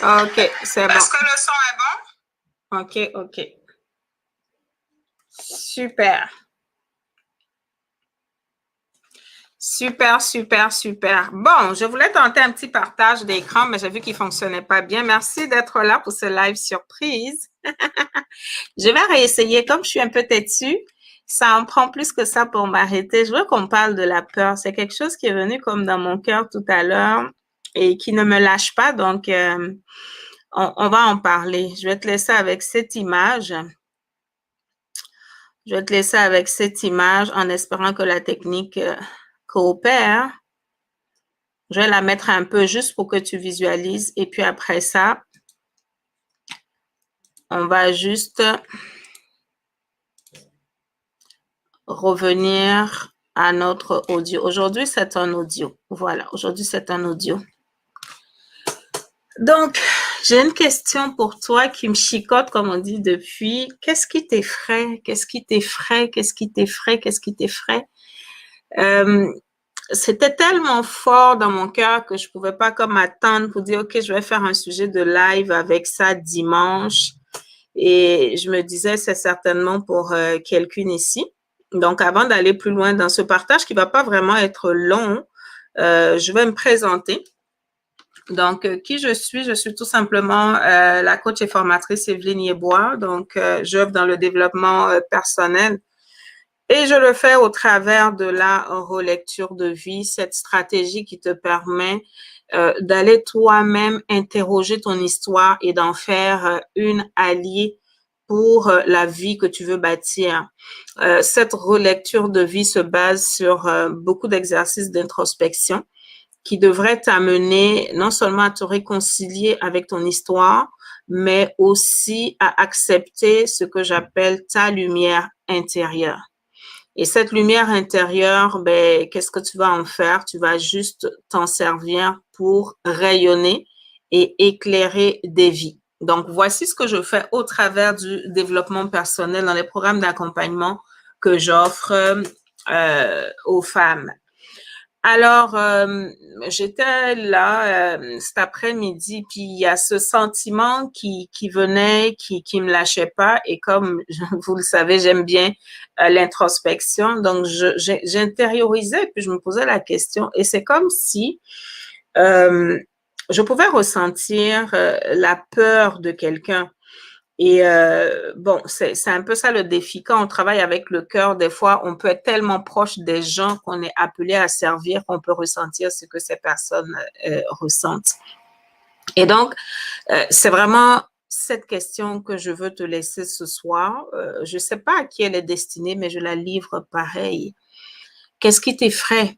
Ok, c'est bon. Est-ce que le son est bon? Ok, ok. Super. Super, super, super. Bon, je voulais tenter un petit partage d'écran, mais j'ai vu qu'il ne fonctionnait pas bien. Merci d'être là pour ce live surprise. Je vais réessayer. Comme je suis un peu têtue, ça en prend plus que ça pour m'arrêter. Je veux qu'on parle de la peur. C'est quelque chose qui est venu comme dans mon cœur tout à l'heure et qui ne me lâche pas. Donc, on va en parler. Je vais te laisser avec cette image. Je vais te laisser avec cette image en espérant que la technique coopère. Je vais la mettre un peu juste pour que tu visualises. Et puis après ça, on va juste revenir à notre audio. Aujourd'hui, c'est un audio. Voilà, aujourd'hui, c'est un audio. Donc, j'ai une question pour toi qui me chicote, comme on dit depuis. Qu'est-ce qui t'effraie? Qu'est-ce qui t'effraie? Qu'est-ce qui t'effraie? Qu'est-ce qui t'effraie? C'était tellement fort dans mon cœur que je pouvais pas comme attendre pour dire, OK, je vais faire un sujet de live avec ça dimanche. Et je me disais, c'est certainement pour quelqu'un ici. Donc, avant d'aller plus loin dans ce partage qui va pas vraiment être long, je vais me présenter. Donc, qui je suis tout simplement la coach et formatrice Evelyne Yeboah. Donc, j'œuvre dans le développement personnel et je le fais au travers de la relecture de vie, cette stratégie qui te permet d'aller toi-même interroger ton histoire et d'en faire une alliée pour la vie que tu veux bâtir. Cette relecture de vie se base sur beaucoup d'exercices d'introspection qui devraient t'amener non seulement à te réconcilier avec ton histoire, mais aussi à accepter ce que j'appelle ta lumière intérieure. Et cette lumière intérieure, ben, qu'est-ce que tu vas en faire? Tu vas juste t'en servir pour rayonner et éclairer des vies. Donc, voici ce que je fais au travers du développement personnel dans les programmes d'accompagnement que j'offre aux femmes. Alors, j'étais là cet après-midi, puis il y a ce sentiment qui venait, qui me lâchait pas. Et comme vous le savez, j'aime bien l'introspection. Donc, j'intériorisais, puis je me posais la question. Et c'est comme si je pouvais ressentir la peur de quelqu'un. Et bon, c'est un peu ça le défi. Quand on travaille avec le cœur, des fois, on peut être tellement proche des gens qu'on est appelé à servir qu'on peut ressentir ce que ces personnes ressentent. Et donc, c'est vraiment cette question que je veux te laisser ce soir. Je ne sais pas à qui elle est destinée, mais je la livre pareil. Qu'est-ce qui t'effraie?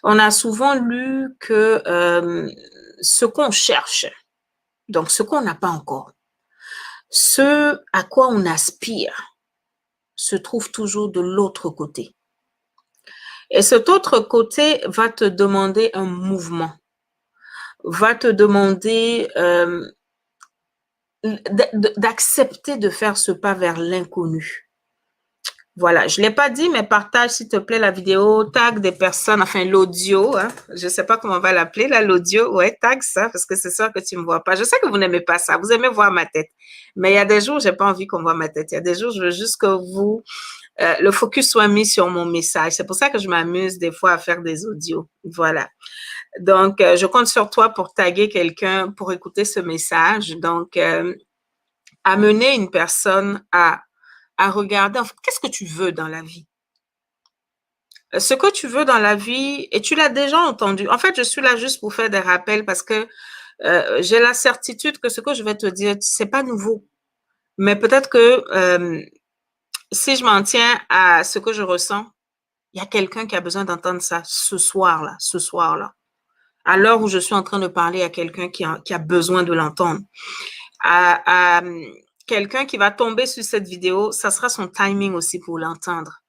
On a souvent lu que ce qu'on cherche, donc ce qu'on n'a pas encore, ce à quoi on aspire se trouve toujours de l'autre côté. Et cet autre côté va te demander un mouvement, va te demander d'accepter de faire ce pas vers l'inconnu. Voilà, je ne l'ai pas dit, mais partage s'il te plaît la vidéo, tag des personnes, enfin l'audio, hein. Je ne sais pas comment on va l'appeler, là, l'audio, ouais, tag ça, parce que c'est sûr que tu ne me vois pas. Je sais que vous n'aimez pas ça, vous aimez voir ma tête, mais il y a des jours, je n'ai pas envie qu'on voit ma tête. Il y a des jours, je veux juste que vous, le focus soit mis sur mon message. C'est pour ça que je m'amuse des fois à faire des audios. Voilà. Donc, je compte sur toi pour taguer quelqu'un pour écouter ce message. Donc, amener une personne à regarder, en fait, qu'est-ce que tu veux dans la vie? Ce que tu veux dans la vie, et tu l'as déjà entendu. En fait, je suis là juste pour faire des rappels parce que j'ai la certitude que ce que je vais te dire, c'est pas nouveau. Mais peut-être que si je m'en tiens à ce que je ressens, il y a quelqu'un qui a besoin d'entendre ça ce soir-là, à l'heure où je suis en train de parler à quelqu'un qui a besoin de l'entendre. À quelqu'un qui va tomber sur cette vidéo, ça sera son timing aussi pour l'entendre.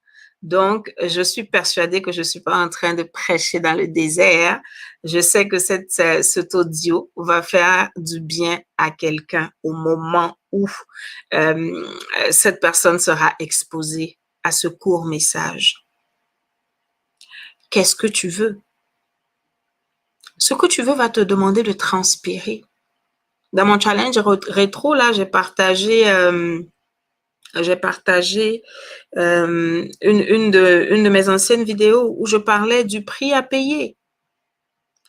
Donc, je suis persuadée que je ne suis pas en train de prêcher dans le désert. Je sais que cet audio va faire du bien à quelqu'un au moment où cette personne sera exposée à ce court message. Qu'est-ce que tu veux? Ce que tu veux va te demander de transpirer. Dans mon challenge rétro, là, j'ai partagé une de mes anciennes vidéos où je parlais du prix à payer.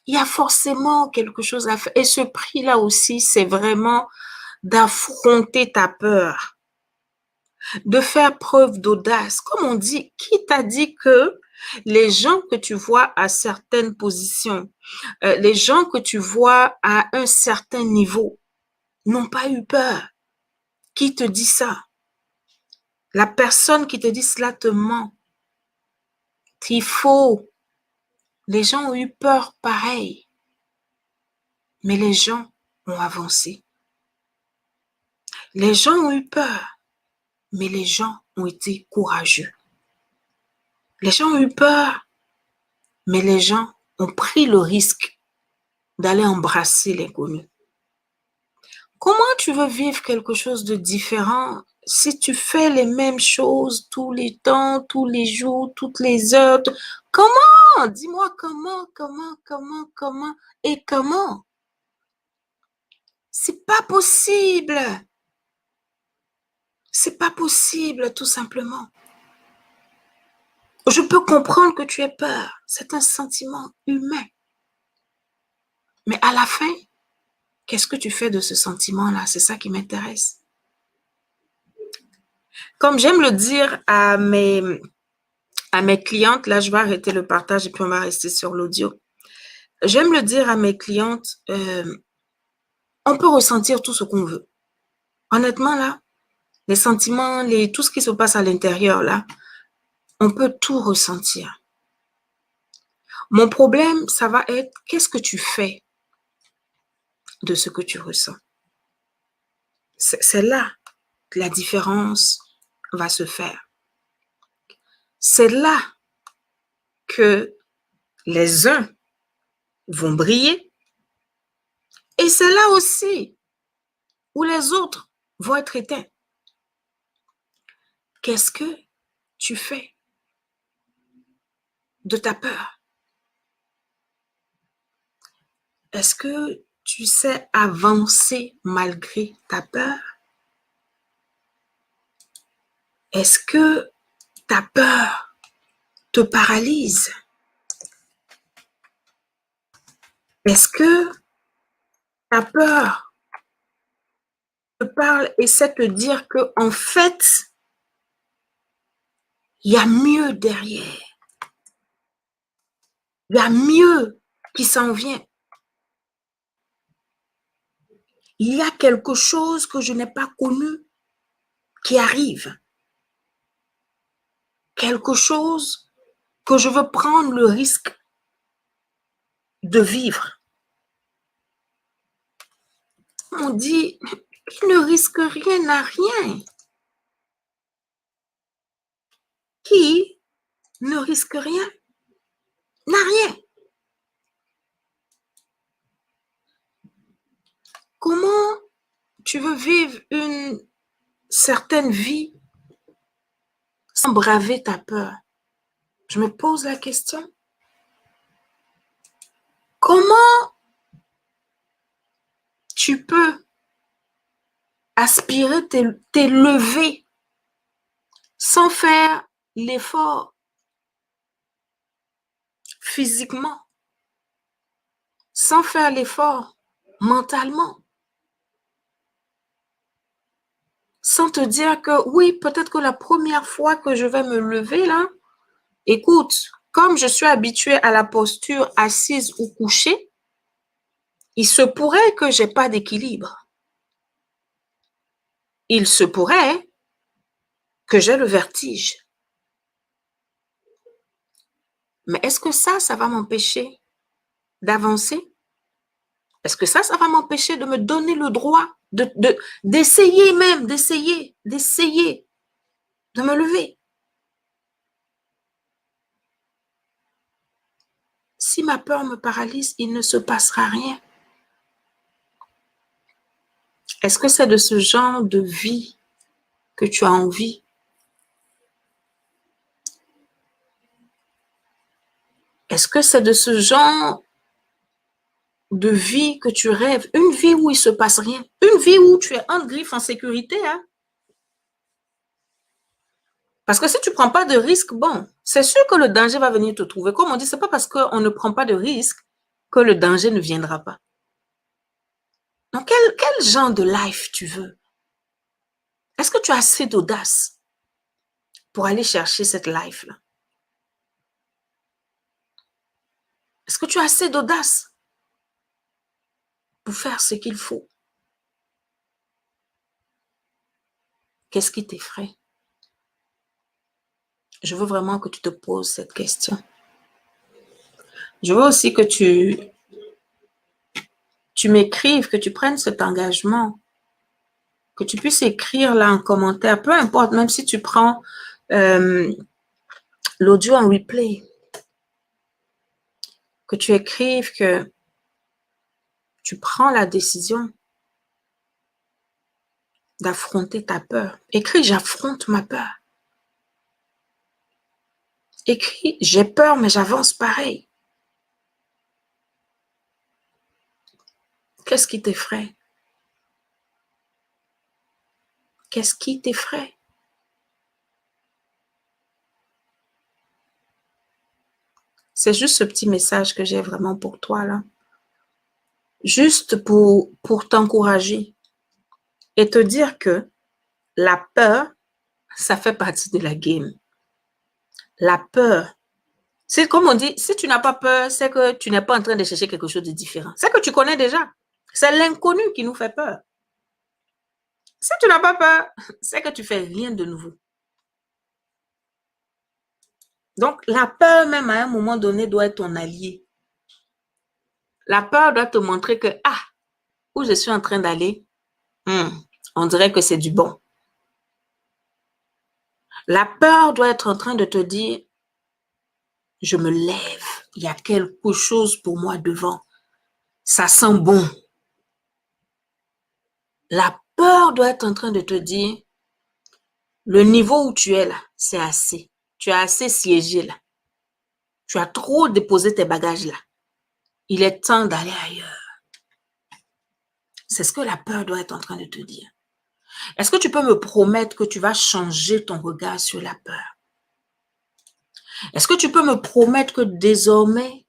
Il y a forcément quelque chose à faire. Et ce prix-là aussi, c'est vraiment d'affronter ta peur, de faire preuve d'audace. Comme on dit, qui t'a dit que les gens que tu vois à certaines positions, les gens que tu vois à un certain niveau n'ont pas eu peur? Qui te dit ça? La personne qui te dit cela te ment. Il faut. Les gens ont eu peur pareil, mais les gens ont avancé. Les gens ont eu peur, mais les gens ont été courageux. Les gens ont eu peur, mais les gens ont pris le risque d'aller embrasser l'inconnu. Comment tu veux vivre quelque chose de différent si tu fais les mêmes choses tous les temps, tous les jours, toutes les heures? Comment? Dis-moi comment et comment? C'est pas possible. C'est pas possible, tout simplement. Je peux comprendre que tu aies peur. C'est un sentiment humain. Mais à la fin, qu'est-ce que tu fais de ce sentiment-là? C'est ça qui m'intéresse. Comme j'aime le dire à mes clientes, là je vais arrêter le partage et puis on va rester sur l'audio. J'aime le dire à mes clientes, on peut ressentir tout ce qu'on veut. Honnêtement, là, les sentiments, tout ce qui se passe à l'intérieur, là, on peut tout ressentir. Mon problème, ça va être, qu'est-ce que tu fais de ce que tu ressens? C'est là que la différence va se faire. C'est là que les uns vont briller et c'est là aussi où les autres vont être éteints. Qu'est-ce que tu fais de ta peur? Est-ce que tu sais avancer malgré ta peur? Est-ce que ta peur te paralyse? Est-ce que ta peur te parle et sait te dire que en fait, il y a mieux derrière? Il y a mieux qui s'en vient. Il y a quelque chose que je n'ai pas connu qui arrive. Quelque chose que je veux prendre le risque de vivre. On dit, qui ne risque rien n'a rien. Qui ne risque rien n'a rien. Comment tu veux vivre une certaine vie sans braver ta peur? Je me pose la question. Comment tu peux aspirer t'élever sans faire l'effort physiquement, sans faire l'effort mentalement, sans te dire que oui, peut-être que la première fois que je vais me lever là, écoute, comme je suis habituée à la posture assise ou couchée, il se pourrait que j'ai pas d'équilibre. Il se pourrait que j'ai le vertige. Mais est-ce que ça va m'empêcher d'avancer? Est-ce que ça va m'empêcher de me donner le droit d'essayer même, d'essayer de me lever? Si ma peur me paralyse, il ne se passera rien. Est-ce que c'est de ce genre de vie que tu as envie? Est-ce que c'est de ce genre de vie que tu rêves, une vie où il ne se passe rien, une vie où tu es en griffe, en sécurité. Hein? Parce que si tu ne prends pas de risque, bon, c'est sûr que le danger va venir te trouver. Comme on dit, ce n'est pas parce qu'on ne prend pas de risque que le danger ne viendra pas. Donc, quel genre de life tu veux? Est-ce que tu as assez d'audace pour aller chercher cette life-là? Est-ce que tu as assez d'audace pour faire ce qu'il faut? Qu'est-ce qui t'effraie? Je veux vraiment que tu te poses cette question. Je veux aussi que tu m'écrives, que tu prennes cet engagement, que tu puisses écrire là en commentaire, peu importe, même si tu prends l'audio en replay, que tu écrives que tu prends la décision d'affronter ta peur. Écris, j'affronte ma peur. Écris, j'ai peur, mais j'avance pareil. Qu'est-ce qui t'effraie? Qu'est-ce qui t'effraie? C'est juste ce petit message que j'ai vraiment pour toi, là. Juste pour t'encourager et te dire que la peur, ça fait partie de la game. La peur, c'est comme on dit, si tu n'as pas peur, c'est que tu n'es pas en train de chercher quelque chose de différent. C'est que tu connais déjà. C'est l'inconnu qui nous fait peur. Si tu n'as pas peur, c'est que tu fais rien de nouveau. Donc, la peur, même à un moment donné, doit être ton allié. La peur doit te montrer que, où je suis en train d'aller, on dirait que c'est du bon. La peur doit être en train de te dire, je me lève, il y a quelque chose pour moi devant. Ça sent bon. La peur doit être en train de te dire, le niveau où tu es là, c'est assez. Tu as assez siégé là. Tu as trop déposé tes bagages là. Il est temps d'aller ailleurs. C'est ce que la peur doit être en train de te dire. Est-ce que tu peux me promettre que tu vas changer ton regard sur la peur? Est-ce que tu peux me promettre que désormais,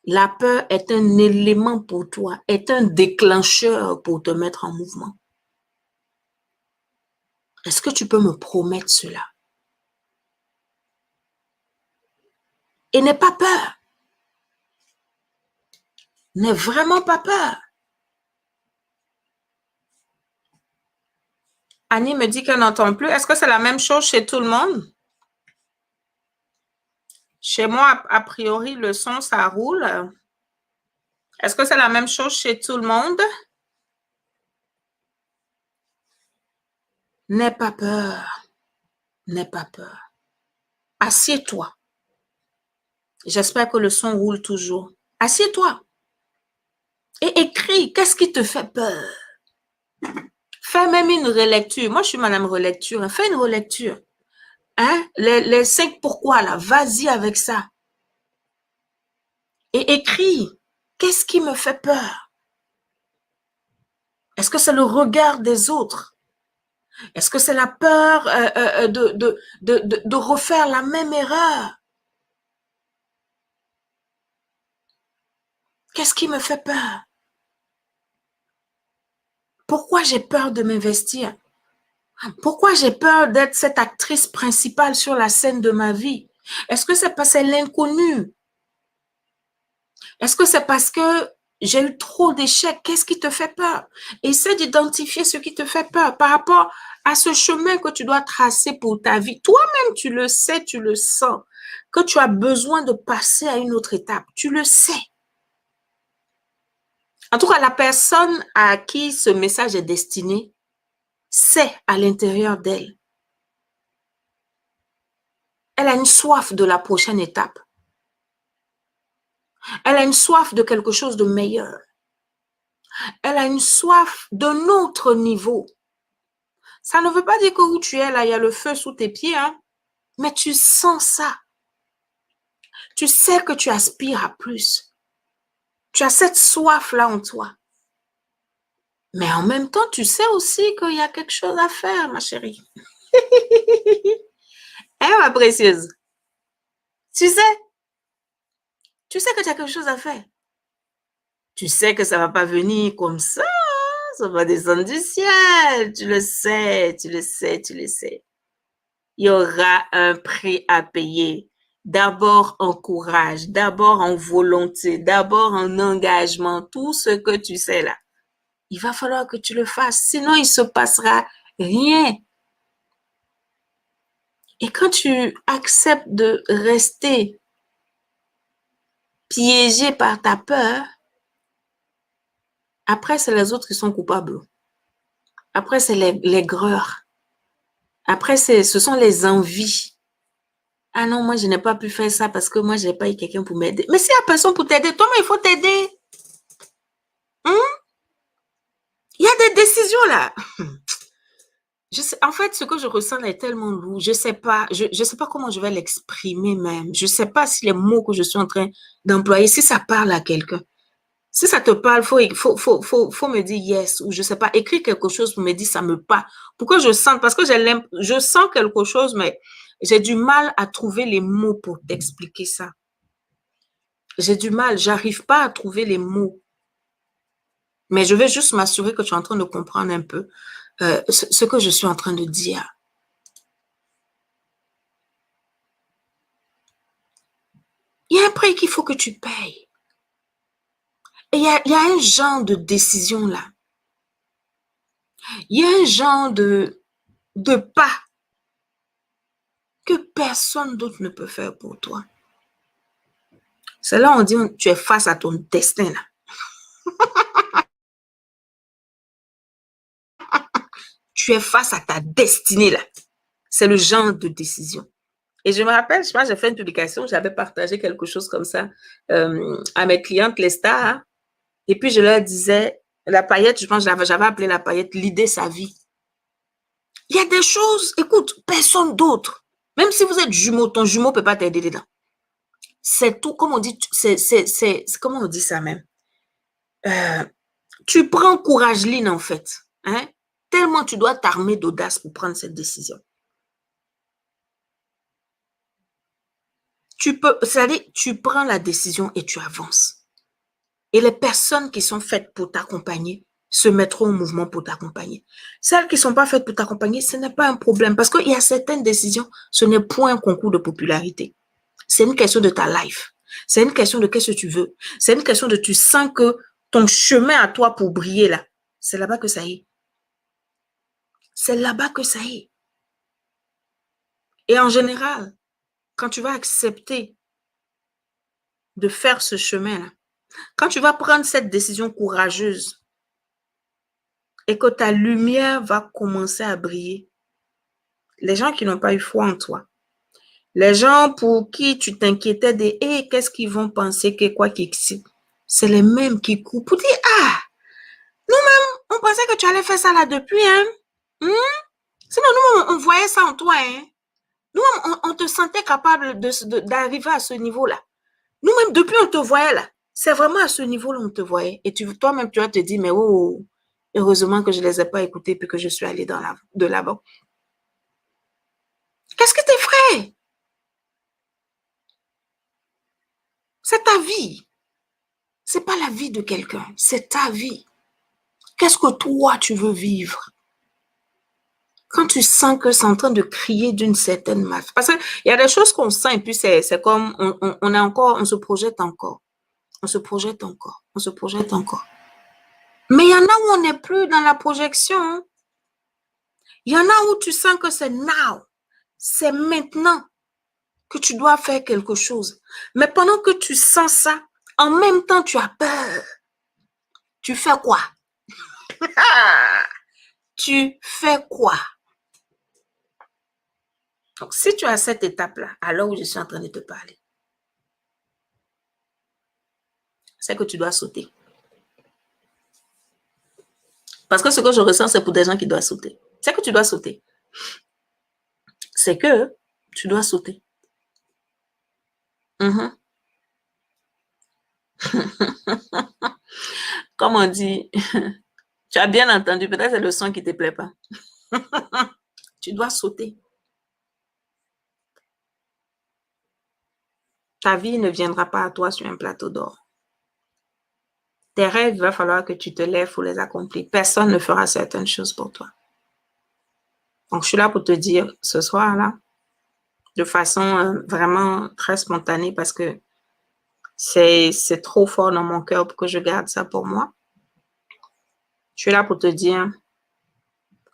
la peur est un élément pour toi, est un déclencheur pour te mettre en mouvement? Est-ce que tu peux me promettre cela? Et n'aie pas peur. N'aie vraiment pas peur. Annie me dit qu'elle n'entend plus. Est-ce que c'est la même chose chez tout le monde? Chez moi, a priori, le son, ça roule. Est-ce que c'est la même chose chez tout le monde? N'aie pas peur. N'aie pas peur. Assieds-toi. J'espère que le son roule toujours. Assieds-toi. Et écris. Qu'est-ce qui te fait peur? Fais même une relecture. Moi, je suis madame relecture. Fais une relecture. Hein? Les 5 pourquoi là. Vas-y avec ça. Et écris. Qu'est-ce qui me fait peur? Est-ce que c'est le regard des autres? Est-ce que c'est la peur de refaire la même erreur? Qu'est-ce qui me fait peur? Pourquoi j'ai peur de m'investir? Pourquoi j'ai peur d'être cette actrice principale sur la scène de ma vie? Est-ce que c'est parce que c'est l'inconnu? Est-ce que c'est parce que j'ai eu trop d'échecs? Qu'est-ce qui te fait peur? Essaie d'identifier ce qui te fait peur par rapport à ce chemin que tu dois tracer pour ta vie. Toi-même, tu le sais, tu le sens, que tu as besoin de passer à une autre étape. Tu le sais. En tout cas, la personne à qui ce message est destiné sait à l'intérieur d'elle. Elle a une soif de la prochaine étape. Elle a une soif de quelque chose de meilleur. Elle a une soif d'un autre niveau. Ça ne veut pas dire que où tu es là, il y a le feu sous tes pieds, hein? Mais tu sens ça. Tu sais que tu aspires à plus. Tu as cette soif-là en toi. Mais en même temps, tu sais aussi qu'il y a quelque chose à faire, ma chérie. Hein, ma précieuse? Tu sais que tu as quelque chose à faire. Tu sais que ça va pas venir comme ça va descendre du ciel. Tu le sais, tu le sais, tu le sais. Il y aura un prix à payer. D'abord en courage, d'abord en volonté, d'abord en engagement, tout ce que tu sais là. Il va falloir que tu le fasses, sinon il se passera rien. Et quand tu acceptes de rester piégé par ta peur, après c'est les autres qui sont coupables. Après c'est l'aigreur. Après ce sont les envies. Ah non, moi je n'ai pas pu faire ça parce que moi j'ai pas eu quelqu'un pour m'aider. Mais s'il n'y a personne pour t'aider, toi, il faut t'aider. Il y a des décisions là. En fait, ce que je ressens là est tellement lourd. Je sais pas, je sais pas comment je vais l'exprimer même. Je sais pas si les mots que je suis en train d'employer, si ça parle à quelqu'un. Si ça te parle, faut me dire yes ou je sais pas, écrire quelque chose pour me dire ça me parle. Pour que je sente, parce que je sens quelque chose, mais j'ai du mal à trouver les mots pour t'expliquer ça. J'ai du mal, j'arrive pas à trouver les mots. Mais je vais juste m'assurer que tu es en train de comprendre un peu ce que je suis en train de dire. Il y a un prix qu'il faut que tu payes. Et il y a un genre de décision là. Il y a un genre de pas que personne d'autre ne peut faire pour toi. C'est là où on dit tu es face à ton destin là. Tu es face à ta destinée là. C'est le genre de décision. Et je me rappelle, je pense, j'ai fait une publication, j'avais partagé quelque chose comme ça à mes clientes, les stars. Hein, et puis je leur disais, la paillette, je pense, j'avais appelé la paillette l'idée sa vie. Il y a des choses, écoute, personne d'autre. Même si vous êtes jumeau, ton jumeau ne peut pas t'aider dedans. C'est tout, comme on dit, comment on dit ça même? Tu prends courage, Lynn, en fait. Hein? Tellement tu dois t'armer d'audace pour prendre cette décision. C'est-à-dire, tu prends la décision et tu avances. Et les personnes qui sont faites pour t'accompagner se mettront au mouvement pour t'accompagner. Celles qui ne sont pas faites pour t'accompagner, ce n'est pas un problème parce qu'il y a certaines décisions, ce n'est point un concours de popularité. C'est une question de ta life. C'est une question de qu'est-ce que tu veux. C'est une question de tu sens que ton chemin à toi pour briller là, c'est là-bas que ça est. C'est là-bas que ça est. Et en général, quand tu vas accepter de faire ce chemin-là, quand tu vas prendre cette décision courageuse et que ta lumière va commencer à briller, les gens qui n'ont pas eu foi en toi, les gens pour qui tu t'inquiétais de hey, qu'est-ce qu'ils vont penser, que quoi qu'ils c'est les mêmes qui courent pour dire ah, nous-mêmes, on pensait que tu allais faire ça là depuis, hein? Sinon, nous, on voyait ça en toi, hein? Nous, on te sentait capable d'arriver à ce niveau-là. Nous-mêmes, depuis, on te voyait là. C'est vraiment à ce niveau-là on te voyait. Et toi-même, tu vas te dire, mais oh, heureusement que je ne les ai pas écoutés puis que je suis allée de là-bas. Qu'est-ce que tu ferais? C'est ta vie. Ce n'est pas la vie de quelqu'un, c'est ta vie. Qu'est-ce que toi, tu veux vivre? Quand tu sens que c'est en train de crier d'une certaine masse. Parce qu'il y a des choses qu'on sent et puis c'est comme on est encore, on se projette encore. On se projette encore. On se projette encore. Mais il y en a où on n'est plus dans la projection. Il y en a où tu sens que c'est now. C'est maintenant que tu dois faire quelque chose. Mais pendant que tu sens ça, en même temps, tu as peur. Tu fais quoi? Tu fais quoi? Donc, si tu as cette étape-là, à l'heure où je suis en train de te parler, c'est que tu dois sauter. Parce que ce que je ressens, c'est pour des gens qui doivent sauter. C'est que tu dois sauter. C'est que tu dois sauter. comme on dit, tu as bien entendu, peut-être c'est le son qui ne te plaît pas. Tu dois sauter. Ta vie ne viendra pas à toi sur un plateau d'or. Tes rêves, il va falloir que tu te lèves pour les accomplir. Personne ne fera certaines choses pour toi. Donc, je suis là pour te dire ce soir-là, de façon vraiment très spontanée, parce que c'est trop fort dans mon cœur pour que je garde ça pour moi. Je suis là pour te dire,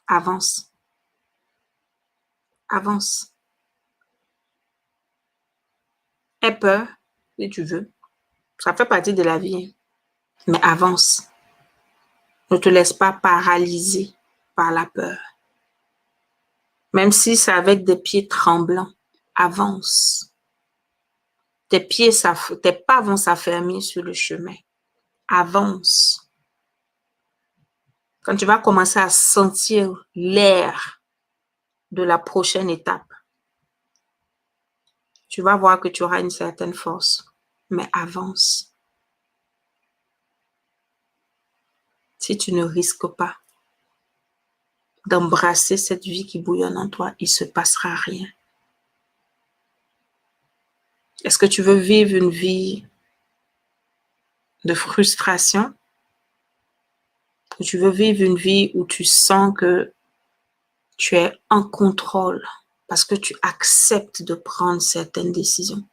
avance. Avance. Aie peur, si tu veux. Ça fait partie de la vie. Mais avance. Ne te laisse pas paralyser par la peur. Même si c'est avec des pieds tremblants, avance. Tes pas vont s'affermir sur le chemin. Avance. Quand tu vas commencer à sentir l'air de la prochaine étape, tu vas voir que tu auras une certaine force. Mais avance. Si tu ne risques pas d'embrasser cette vie qui bouillonne en toi, il ne se passera rien. Est-ce que tu veux vivre une vie de frustration? Ou tu veux vivre une vie où tu sens que tu es en contrôle parce que tu acceptes de prendre certaines décisions,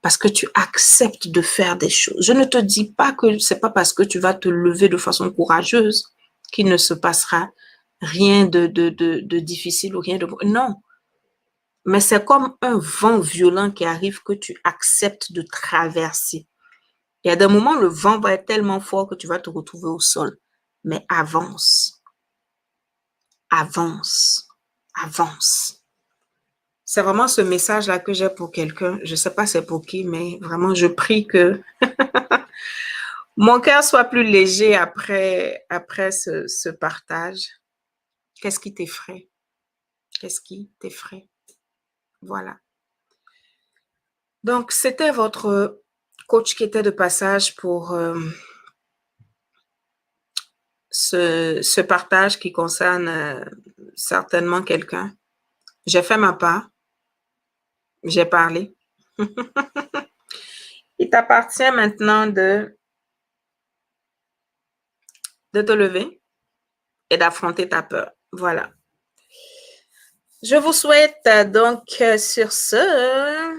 parce que tu acceptes de faire des choses? Je ne te dis pas que c'est pas parce que tu vas te lever de façon courageuse qu'il ne se passera rien de difficile ou rien de... Non. Mais c'est comme un vent violent qui arrive que tu acceptes de traverser. Il y a des moments où le vent va être tellement fort que tu vas te retrouver au sol. Mais avance. Avance. Avance. C'est vraiment ce message-là que j'ai pour quelqu'un. Je ne sais pas c'est pour qui, mais vraiment, je prie que mon cœur soit plus léger après ce partage. Qu'est-ce qui t'effraie? Qu'est-ce qui t'effraie? Voilà. Donc, c'était votre coach qui était de passage pour ce partage qui concerne certainement quelqu'un. J'ai fait ma part. J'ai parlé. Il t'appartient maintenant de te lever et d'affronter ta peur. Voilà. Je vous souhaite donc sur ce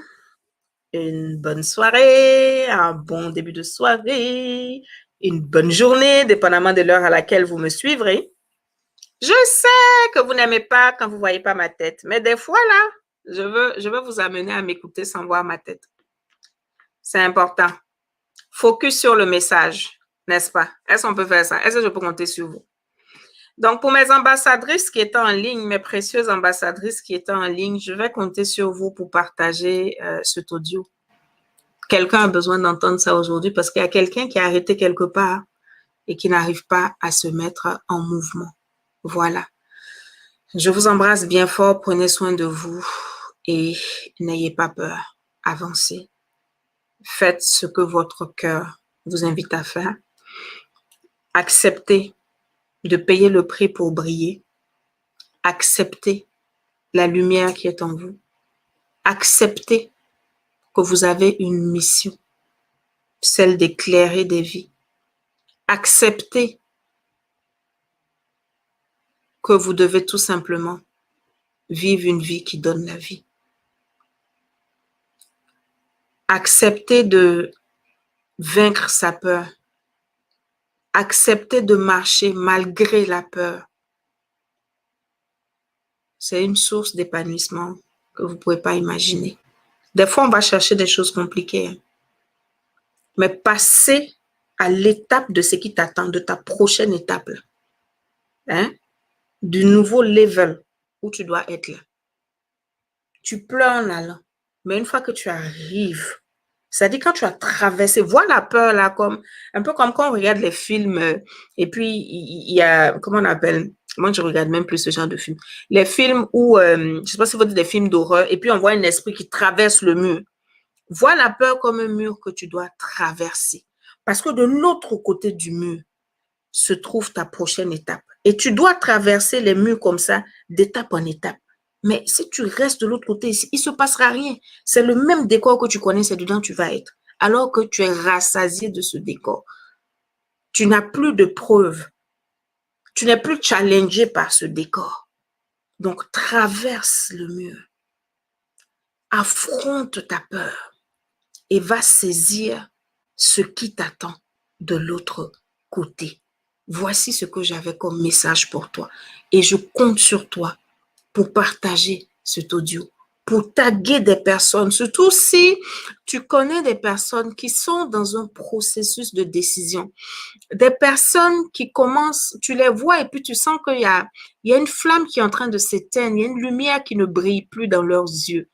une bonne soirée, un bon début de soirée, une bonne journée, dépendamment de l'heure à laquelle vous me suivrez. Je sais que vous n'aimez pas quand vous ne voyez pas ma tête, mais des fois là, je veux vous amener à m'écouter sans voir ma tête. C'est important. Focus sur le message, n'est-ce pas? Est-ce qu'on peut faire ça? Est-ce que je peux compter sur vous? Donc, pour mes ambassadrices qui étaient en ligne, mes précieuses ambassadrices qui étaient en ligne, je vais compter sur vous pour partager cet audio. Quelqu'un a besoin d'entendre ça aujourd'hui parce qu'il y a quelqu'un qui a arrêté quelque part et qui n'arrive pas à se mettre en mouvement. Voilà. Je vous embrasse bien fort. Prenez soin de vous et n'ayez pas peur. Avancez. Faites ce que votre cœur vous invite à faire. Acceptez de payer le prix pour briller. Acceptez la lumière qui est en vous. Acceptez que vous avez une mission, celle d'éclairer des vies. Acceptez que vous devez tout simplement vivre une vie qui donne la vie. Acceptez de vaincre sa peur. Acceptez de marcher malgré la peur. C'est une source d'épanouissement que vous ne pouvez pas imaginer. Des fois, on va chercher des choses compliquées. Mais passer à l'étape de ce qui t'attend, de ta prochaine étape, du nouveau level où tu dois être là. Tu pleures en allant, mais une fois que tu arrives, c'est-à-dire quand tu as traversé, vois la peur là, comme un peu comme quand on regarde les films, et puis il y a, comment on appelle, moi je regarde même plus ce genre de film, les films où, je ne sais pas si vous dites des films d'horreur, et puis on voit un esprit qui traverse le mur. Vois la peur comme un mur que tu dois traverser. Parce que de l'autre côté du mur, se trouve ta prochaine étape. Et tu dois traverser les murs comme ça, d'étape en étape. Mais si tu restes de l'autre côté, il ne se passera rien. C'est le même décor que tu connais, c'est dedans que tu vas être. Alors que tu es rassasié de ce décor. Tu n'as plus de preuves. Tu n'es plus challengé par ce décor. Donc, traverse le mur. Affronte ta peur et va saisir ce qui t'attend de l'autre côté. Voici ce que j'avais comme message pour toi. Et je compte sur toi pour partager cet audio, pour taguer des personnes, surtout si tu connais des personnes qui sont dans un processus de décision. Des personnes qui commencent, tu les vois et puis tu sens qu'il y a une flamme qui est en train de s'éteindre, il y a une lumière qui ne brille plus dans leurs yeux.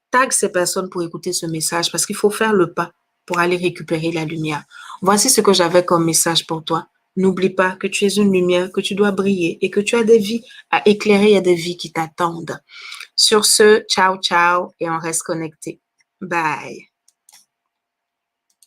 Tag ces personnes pour écouter ce message parce qu'il faut faire le pas pour aller récupérer la lumière. Voici ce que j'avais comme message pour toi. N'oublie pas que tu es une lumière, que tu dois briller et que tu as des vies à éclairer, il y a des vies qui t'attendent. Sur ce, ciao, ciao et on reste connecté. Bye.